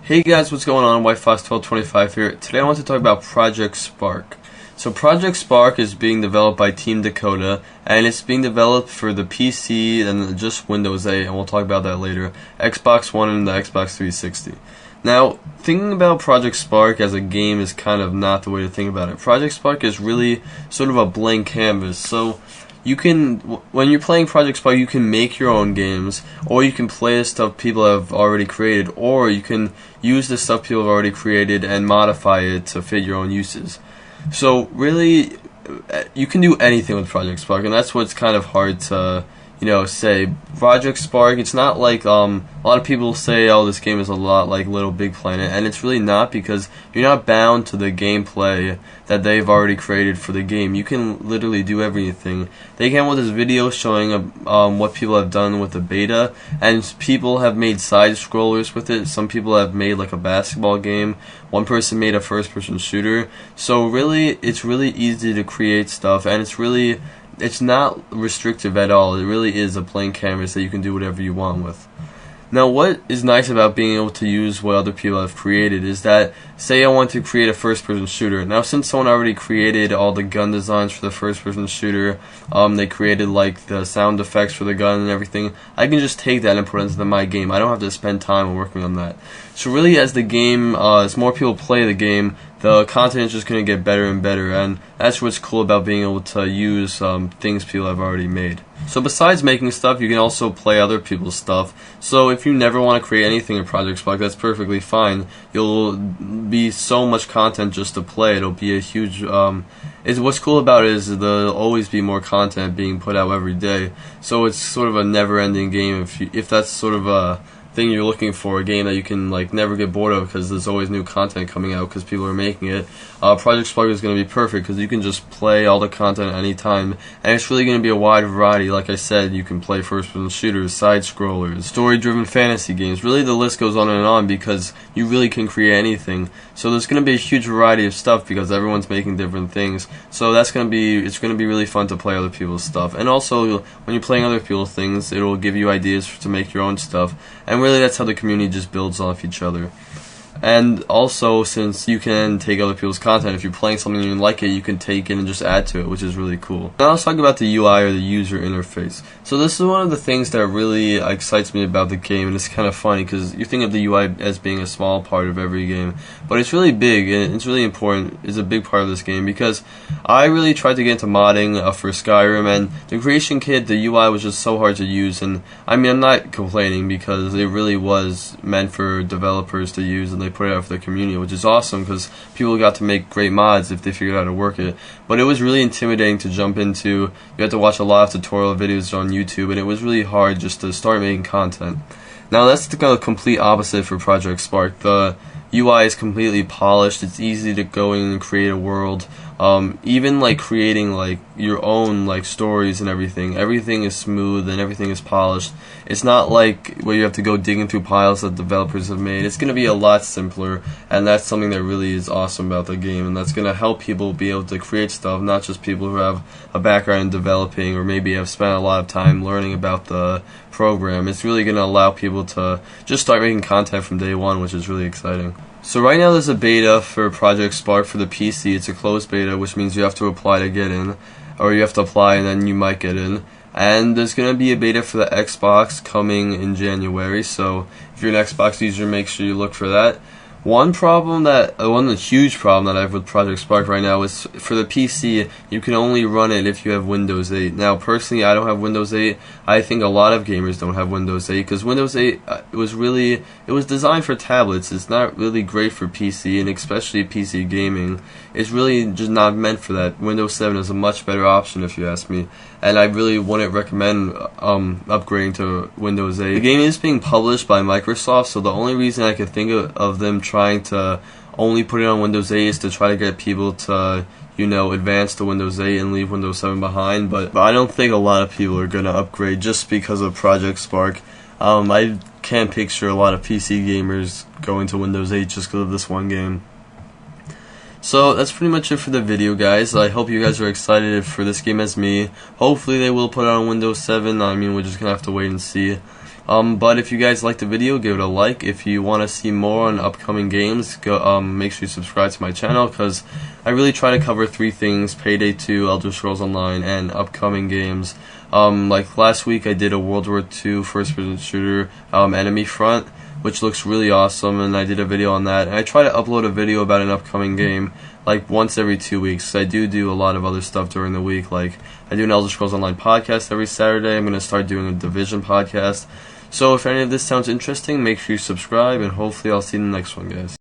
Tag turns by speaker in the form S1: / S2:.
S1: Hey guys, what's going on? White Fox 1225 here. Today I want to talk about Project Spark. So Project Spark is being developed by Team Dakota, and it's being developed for the PC and just Windows 8, and we'll talk about that later, Xbox One and the Xbox 360. Now, thinking about Project Spark as a game is kind of not the way to think about it. Project Spark is really sort of a blank canvas, so you can, when you're playing Project Spark, you can make your own games, or you can play the stuff people have already created, or you can use the stuff people have already created and modify it to fit your own uses. So really, you can do anything with Project Spark, and that's what's kind of hard to, say. Project Spark, it's not like, a lot of people say, oh, this game is a lot like Little Big Planet, and it's really not, because you're not bound to the gameplay that they've already created for the game. You can literally do everything. They came with this video showing what people have done with the beta, and people have made side scrollers with it. Some people have made like a basketball game. One person made a first-person shooter. So really, it's really easy to create stuff, and it's not restrictive at all. It really is a blank canvas that you can do whatever you want with. Now, what is nice about being able to use what other people have created is that, say I want to create a first-person shooter. Now, since someone already created all the gun designs for the first-person shooter, they created like the sound effects for the gun and everything, I can just take that and put it into my game. I don't have to spend time working on that. So really, as the game, as more people play the game, the content is just going to get better and better, and that's what's cool about being able to use things people have already made. So besides making stuff, you can also play other people's stuff. So if you never want to create anything in Project Spark, that's perfectly fine. You'll be so much content just to play. It'll be a huge... what's cool about it is there'll always be more content being put out every day. So it's sort of a never-ending game if that's sort of a thing you're looking for, a game that you can like never get bored of because there's always new content coming out because people are making it. Project Spark is going to be perfect because you can just play all the content at any time, and it's really going to be a wide variety. Like I said, you can play first-person shooters, side-scrollers, story-driven fantasy games. Really, the list goes on and on because you really can create anything. So there's going to be a huge variety of stuff because everyone's making different things. So it's going to be really fun to play other people's stuff. And also, when you're playing other people's things, it will give you ideas to make your own stuff. And really, that's how the community just builds off each other. And also, since you can take other people's content, if you're playing something and you like it, you can take it and just add to it, which is really cool. Now let's talk about the UI, or the user interface. So this is one of the things that really excites me about the game, and it's kind of funny because you think of the UI as being a small part of every game, but it's really big, and it's really important. It's a big part of this game because I really tried to get into modding for Skyrim, and the creation kit, the UI was just so hard to use, and I mean, I'm not complaining because it really was meant for developers to use, and they put it out for the community, which is awesome because people got to make great mods if they figured out how to work it. But it was really intimidating to jump into. You had to watch a lot of tutorial videos on YouTube, and it was really hard just to start making content. Now that's the complete opposite for Project Spark. The UI is completely polished. It's easy to go in and create a world. Even like creating like your own like stories and everything is smooth and everything is polished. It's not like where you have to go digging through piles that developers have made. It's going to be a lot simpler, and that's something that really is awesome about the game, and that's going to help people be able to create stuff, not just people who have a background in developing or maybe have spent a lot of time learning about the program. It's really going to allow people to just start making content from day one, which is really exciting. So right now there's a beta for Project Spark for the PC. It's a closed beta, which means you have to apply to get in, or you have to apply and then you might get in. And there's going to be a beta for the Xbox coming in January, so if you're an Xbox user, make sure you look for that. One huge problem that I have with Project Spark right now is for the PC, you can only run it if you have Windows 8. Now, personally, I don't have Windows 8. I think a lot of gamers don't have Windows 8 because Windows 8 it was designed for tablets. It's not really great for PC, and especially PC gaming. It's really just not meant for that. Windows 7 is a much better option if you ask me, and I really wouldn't recommend upgrading to Windows 8. The game is being published by Microsoft, so the only reason I could think of them trying to only put it on Windows 8 is to try to get people to, advance to Windows 8 and leave Windows 7 behind, but I don't think a lot of people are going to upgrade just because of Project Spark. I can't picture a lot of PC gamers going to Windows 8 just because of this one game. So that's pretty much it for the video, guys. I hope you guys are excited for this game as me. Hopefully they will put it on Windows 7. I mean, we're just going to have to wait and see. But if you guys liked the video, give it a like. If you want to see more on upcoming games, go make sure you subscribe to my channel, because I really try to cover 3 things: Payday 2, Elder Scrolls Online, and upcoming games. Like last week I did a World War II first-person shooter, Enemy Front, which looks really awesome, and I did a video on that. And I try to upload a video about an upcoming game like once every 2 weeks. I do a lot of other stuff during the week. Like I do an Elder Scrolls Online podcast every Saturday. I'm going to start doing a Division podcast. So if any of this sounds interesting, make sure you subscribe, and hopefully I'll see you in the next one, guys.